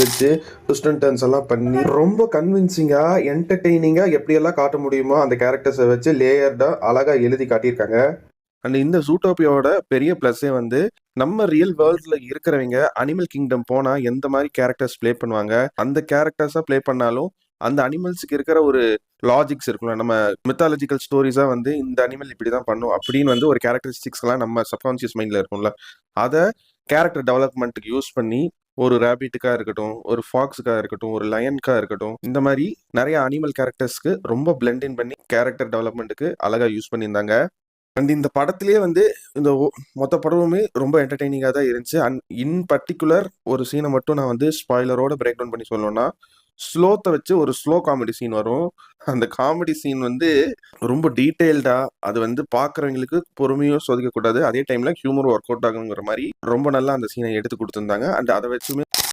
வச்சு twist and turns எல்லாம் பண்ணி ரொம்ப கன்வின்சிங்கா என்டர்டெய்னிங்கா எப்படியெல்லாம் காட்ட முடியுமோ அந்த கேரக்டர்ஸை வச்சு லேயர்டா அழகா எழுதி காட்டியிருக்காங்க. அண்ட் இந்த ஜூட்டோபியாவோட பெரிய பிளஸ்ஸே வந்து நம்ம ரியல் வேர்ல்ட்ல இருக்கிறவங்க அனிமல் கிங்டம் போனா எந்த மாதிரி கேரக்டர்ஸ் ப்ளே பண்ணுவாங்க, அந்த கேரக்டர்ஸா ப்ளே பண்ணாலும் அந்த அனிமல்ஸுக்கு இருக்கிற ஒரு லாஜிக்ஸ் இருக்கும்ல, நம்ம மித்தாலஜிக்கல் ஸ்டோரிஸா வந்து இந்த அனிமல் இப்படிதான் பண்ணும் அப்படின்னு வந்து ஒரு கேரக்டரிஸ்டிக்ஸ் எல்லாம் நம்ம சப்கான்சியஸ் மைண்ட்ல இருக்கும்ல, அதை கேரக்டர் டெவலப்மெண்ட்டுக்கு யூஸ் பண்ணி ஒரு ரேபிட்டுக்கா இருக்கட்டும், ஒரு ஃபாக்ஸுக்கா இருக்கட்டும், ஒரு லயன்கா இருக்கட்டும், இந்த மாதிரி நிறைய அனிமல் கேரக்டர்ஸ்க்கு ரொம்ப பிளெண்ட் இன் பண்ணி கேரக்டர் டெவலப்மெண்ட்டுக்கு அழகா யூஸ் பண்ணியிருந்தாங்க. அண்ட் இந்த படத்திலேயே வந்து இந்த மொத்த படமுமே ரொம்ப என்டர்டெய்னிங்காக தான் இருந்துச்சு. அண்ட் இன் பர்டிகுலர் ஒரு சீனை மட்டும் நான் வந்து ஸ்பாய்லரோட பிரேக் டவுன் பண்ணி சொல்லணும்னா, ஸ்லோத்தை வச்சு ஒரு ஸ்லோ காமெடி சீன் வரும். அந்த காமெடி சீன் வந்து ரொம்ப டீட்டெயில்டா, அது வந்து பார்க்குறவங்களுக்கு பொறுமையும் சோதிக்கக்கூடாது, அதே டைம்ல ஹியூமர் ஒர்க் அவுட் ஆகுங்கிற மாதிரி ரொம்ப நல்லா அந்த சீனை எடுத்து கொடுத்துருந்தாங்க. அண்ட் அதை வச்சுமே